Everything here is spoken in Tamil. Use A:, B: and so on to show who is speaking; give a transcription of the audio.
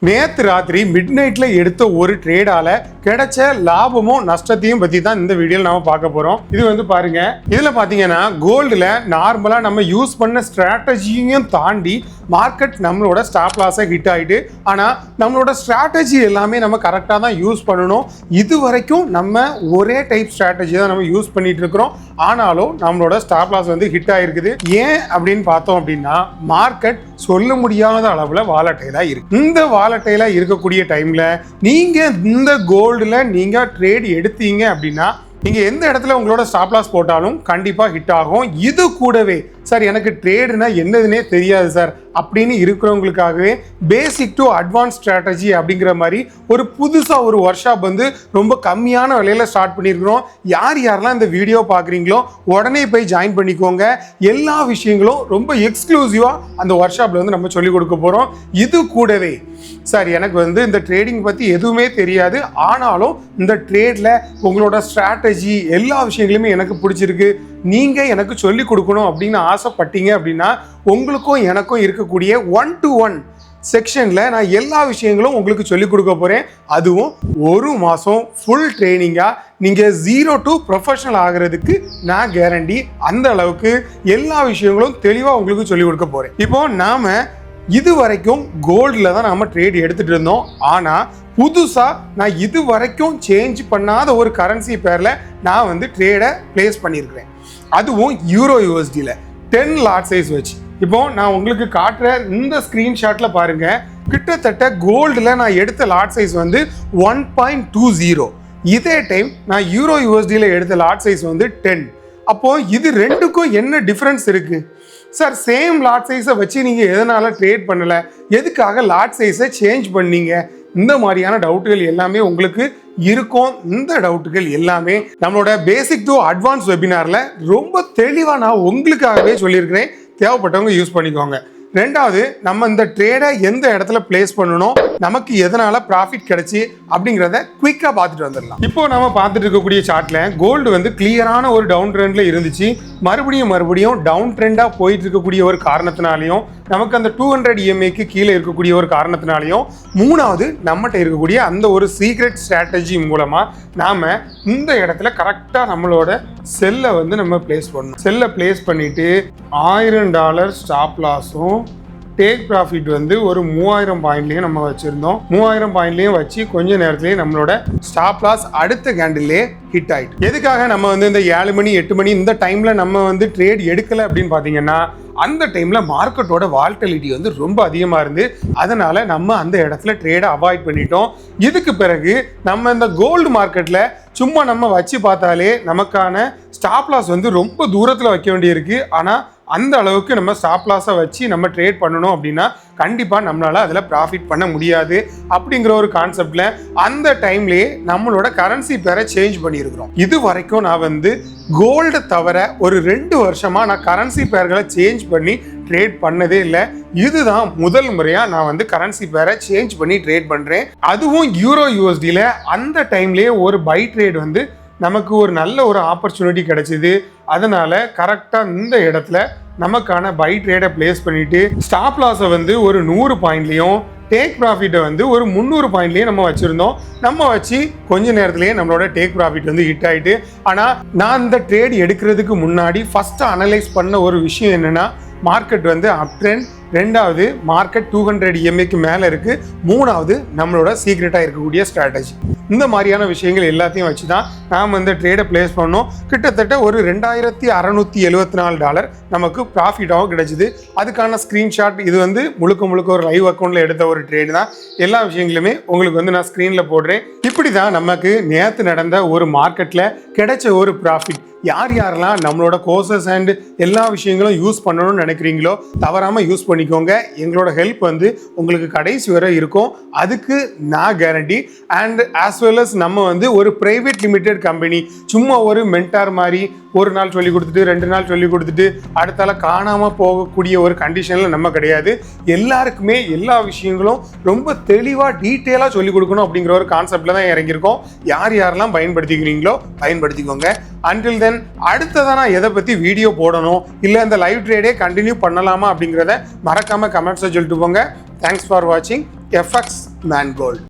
A: நேத்து ராத்திரி மிட் நைட்ல எடுத்த ஒரு ட்ரேடால கிடைச்ச லாபமும் நஷ்டத்தையும் பத்தி தான் இந்த வீடியோல நாம பார்க்க போறோம். இது வந்து பாருங்க, இதுல பாத்தீங்கன்னா கோல்டுல நார்மலா நம்ம யூஸ் பண்ண ஸ்ட்ராட்டஜியையும் தாண்டி மார்க்கெட் நம்மளோட ஸ்டாப் லாஸை ஹிட் ஆயிட்டு, ஆனா நம்மளோட ஸ்ட்ராட்டஜி எல்லாமே நம்ம கரெக்டா தான் யூஸ் பண்ணணும். இது வரைக்கும் நம்ம ஒரே டைப் ஸ்ட்ராட்டஜி தான் நம்ம யூஸ் பண்ணிட்டு இருக்கிறோம். ஆனாலும் நம்மளோட ஸ்டாப் லாஸ் வந்து ஹிட் ஆயிருக்குது. ஏன் அப்படின்னு பார்த்தோம் அப்படின்னா, மார்க்கெட் சொல்ல முடியாத அளவுல வாலட்டைலா இருக்கு. இந்த வாலட்டைலா இருக்கக்கூடிய டைம்ல நீங்க இந்த கோல்டுல நீங்க ட்ரேட் எடுத்தீங்க அப்படின்னா, நீங்க எந்த இடத்துல உங்களோட ஸ்டாப் லாஸ் போட்டாலும் கண்டிப்பா ஹிட் ஆகும். இது கூடவே சார் எனக்கு ட்ரேடுனா என்னதுன்னே தெரியாது சார் அப்படின்னு இருக்கிறவங்களுக்காகவே பேசிக் டு அட்வான்ஸ் ஸ்ட்ராட்டஜி அப்படிங்கிற மாதிரி ஒரு புதுசாக ஒரு ஒர்க் ஷாப் வந்து ரொம்ப கம்மியான விலையில ஸ்டார்ட் பண்ணியிருக்கிறோம். யாரெல்லாம் இந்த வீடியோ பார்க்குறீங்களோ உடனே போய் ஜாயின் பண்ணிக்கோங்க. எல்லா விஷயங்களும் ரொம்ப எக்ஸ்க்ளூசிவாக அந்த ஒர்க் ஷாப்ல வந்து நம்ம சொல்லிக் கொடுக்க போகிறோம். இது கூடவே சார் எனக்கு வந்து இந்த ட்ரேடிங் பற்றி எதுவுமே தெரியாது, ஆனாலும் இந்த ட்ரேடில் உங்களோட ஸ்ட்ராட்டஜி எல்லா விஷயங்களுமே எனக்கு பிடிச்சிருக்கு, நீங்கள் எனக்கு சொல்லிக் கொடுக்கணும் அப்படின்னு ஆசைப்பட்டீங்க அப்படின்னா, உங்களுக்கும் எனக்கும் இருக்கக்கூடிய 1-to-1 செக்ஷனில் நான் எல்லா விஷயங்களும் உங்களுக்கு சொல்லிக் கொடுக்க போகிறேன். அதுவும் ஒரு மாதம் ஃபுல் ட்ரைனிங்காக நீங்கள் 0 to ப்ரொஃபஷனல் ஆகிறதுக்கு நான் கேரண்டி. அந்த அளவுக்கு எல்லா விஷயங்களும் தெளிவாக உங்களுக்கு சொல்லிக் கொடுக்க போகிறேன். இப்போ நாம் இது வரைக்கும் கோல்டில் தான் நம்ம ட்ரேட் எடுத்துகிட்டு இருந்தோம். ஆனால் புதுசாக நான் இது வரைக்கும் சேஞ்ச் பண்ணாத ஒரு கரன்சி பேரில் நான் வந்து ட்ரேடை பிளேஸ் பண்ணியிருக்கிறேன். அதுவும் யூரோ USDல 10 லாட் சைஸ் வச்சு. இப்போ நான் உங்களுக்கு காட்டுற இந்த ஸ்க்ரீன்ஷாட்டில் பாருங்க, கிட்டத்தட்ட கோல்டில் நான் எடுத்த லாட் சைஸ் வந்து 1.20. இதே டைம் நான் யூரோ USDல எடுத்த லாட் சைஸ் வந்து 10. அப்போ இது ரெண்டுக்கும் என்ன டிஃப்ரென்ஸ் இருக்கு சார்? சேம் லாட் சைஸை வச்சு நீங்க எதனால ட்ரேட் பண்ணல, எதுக்காக லாட் சைஸை சேஞ்ச் பண்ணீங்க? இந்த மாதிரியான டவுட்டுகள் எல்லாமே உங்களுக்கு இருக்கும். இந்த டவுட்டுகள் எல்லாமே நம்மளோட பேசிக் டு அட்வான்ஸ் வெபினார்ல ரொம்ப தெளிவா நான் உங்களுக்காகவே சொல்லியிருக்கிறேன். தேவைப்பட்டவங்க யூஸ் பண்ணிக்கோங்க. ரெண்டாவது, நம்ம இந்த ட்ரேடை எந்த இடத்துல பிளேஸ் பண்ணணும், நமக்கு எதனால ப்ராஃபிட் கிடைச்சி அப்படிங்கிறத குயிக்காக பார்த்துட்டு வந்துடலாம். இப்போ நம்ம பார்த்துட்டு இருக்கக்கூடிய சார்ட்ல கோல்டு வந்து கிளியரான ஒரு டவுன் ட்ரெண்ட்ல இருந்துச்சு. மறுபடியும் டவுன் ட்ரெண்டாக போயிட்டு இருக்கக்கூடிய ஒரு காரணத்தினாலையும், நமக்கு அந்த 200 EMAக்கு கீழே இருக்கக்கூடிய ஒரு காரணத்தினாலையும், மூணாவது நம்மகிட்ட இருக்கக்கூடிய அந்த ஒரு சீக்ரெட் ஸ்ட்ராட்டஜி மூலமா நாம இந்த இடத்துல கரெக்டாக நம்மளோட செல்லை வந்து நம்ம பிளேஸ் பண்ணணும். செல்லை பிளேஸ் பண்ணிட்டு $1000 ஸ்டாப் லாஸும் டேக் ப்ராஃபிட் வந்து ஒரு 3000 பாயிண்ட்லையும் நம்ம வச்சிருந்தோம். 3000 பாயிண்ட்லையும் வச்சு கொஞ்ச நேரத்திலேயே நம்மளோட ஸ்டாப் லாஸ் அடுத்த கேண்டில்லே ஹிட் ஆயிட்டு. எதுக்காக நம்ம வந்து இந்த 7 மணி 8 மணி இந்த டைம்ல நம்ம வந்து ட்ரேட் எடுக்கல அப்படின்னு பாத்தீங்கன்னா, அந்த டைம்ல மார்க்கெட்டோட வால்டிலிட்டி வந்து ரொம்ப அதிகமா இருந்து, அதனால நம்ம அந்த இடத்துல ட்ரேடை அவாய்ட் பண்ணிட்டோம். இதுக்கு பிறகு நம்ம இந்த கோல்டு மார்க்கெட்ல சும்மா நம்ம வச்சு பார்த்தாலே நமக்கான ஸ்டாப் லாஸ் வந்து ரொம்ப தூரத்தில் வைக்க வேண்டியிருக்கு. ஆனால் அந்த அளவுக்கு நம்ம ஸ்டாப் லாஸை வச்சு நம்ம ட்ரேட் பண்ணணும் அப்படின்னா கண்டிப்பாக நம்மளால் அதில் ப்ராஃபிட் பண்ண முடியாது. அப்படிங்கிற ஒரு கான்செப்டில் அந்த டைம்லேயே நம்மளோட கரன்சி பேரை சேஞ்ச் பண்ணியிருக்கிறோம். இது வரைக்கும் நான் வந்து கோல்டை தவிர ஒரு 2 வருஷமாக நான் கரன்சி பேர்களை சேஞ்ச் பண்ணி ட்ரேட் பண்ணதே இல்லை. இதுதான் முதல் முறையாக நான் வந்து கரன்சி பேரை சேஞ்ச் பண்ணி ட்ரேட் பண்ணுறேன். அதுவும் யூரோ USDல அந்த டைம்லேயே ஒரு பை ட்ரேட் வந்து நமக்கு ஒரு நல்ல ஒரு ஆப்பர்ச்சுனிட்டி கிடைச்சிது. அதனால கரெக்டாக இந்த இடத்துல நமக்கான பை ட்ரேடை பிளேஸ் பண்ணிட்டு ஸ்டாப் லாஸை வந்து ஒரு 100 பாயிண்ட்லையும் டேக் ப்ராஃபிட்டை வந்து ஒரு 300 பாயிண்ட்லையும் நம்ம வச்சுருந்தோம். நம்ம வச்சு கொஞ்ச நேரத்திலேயே நம்மளோட டேக் ப்ராஃபிட் வந்து ஹிட் ஆகிட்டு. ஆனால் நான் இந்த ட்ரேட் எடுக்கிறதுக்கு முன்னாடி ஃபஸ்ட்டு அனலைஸ் பண்ண ஒரு விஷயம் என்னென்னா, மார்க்கெட் வந்து அப் ட்ரெண்ட், ரெண்டாவது மார்க்கெட் 200 EMAக்கு மேலே இருக்குது, மூணாவது நம்மளோட சீக்ரெட்டாக இருக்கக்கூடிய ஸ்ட்ராட்டஜி. இந்த மாதிரியான விஷயங்கள் எல்லாத்தையும் வச்சு தான் நாம் இந்த ட்ரேடை பிளேஸ் பண்ணோம். கிட்டத்தட்ட ஒரு $2674 நமக்கு ப்ராஃபிட்டாகவும் கிடைச்சிது. அதுக்கான ஸ்க்ரீன்ஷாட் இது வந்து முழுக்க ஒரு லைவ் அக்கௌண்ட்டில் எடுத்த ஒரு ட்ரேடு தான். எல்லா விஷயங்களுமே உங்களுக்கு வந்து நான் ஸ்க்ரீனில் போடுறேன். இப்படி தான் நமக்கு நேற்று நடந்த ஒரு மார்க்கெட்டில் கிடைச்ச ஒரு ப்ராஃபிட். யாரெல்லாம் நம்மளோட கோர்சஸ் அண்ட் எல்லா விஷயங்களும் யூஸ் பண்ணணும்னு நினைக்கிறீங்களோ தவறாமல் யூஸ் பண்ணிக்கோங்க. எங்களோட ஹெல்ப் வந்து உங்களுக்கு கடைசி வரை இருக்கும், அதுக்கு நான் guarantee. And as well as நம்ம வந்து ஒரு பிரைவேட் லிமிடெட் கம்பெனி. சும்மா ஒரு மென்டார் மாதிரி ஒரு நாள் சொல்லி கொடுத்துட்டு 2 நாள் சொல்லி கொடுத்துட்டு அடுத்தால காணாமல் போகக்கூடிய ஒரு கண்டிஷனில் நம்ம கிடையாது. எல்லாருக்குமே எல்லா விஷயங்களும் ரொம்ப தெளிவாக டீட்டெயிலாக சொல்லிக் கொடுக்கணும் அப்படிங்கிற ஒரு கான்செப்டில் தான் இறங்கியிருக்கோம். யாரெல்லாம் பயன்படுத்திக்கிறீங்களோ பயன்படுத்திக்கோங்க. அன்டில் தென் அடுத்ததான் நான் எதை பற்றி வீடியோ போடணும், இல்லை இந்த லைவ் ட்ரேடே கண்டினியூ பண்ணலாமா அப்படிங்கிறத மறக்காமல் கமெண்ட்ஸை சொல்லிட்டு போங்க. தேங்க்ஸ் ஃபார் வாட்சிங் FX மேன் கோல்ட்.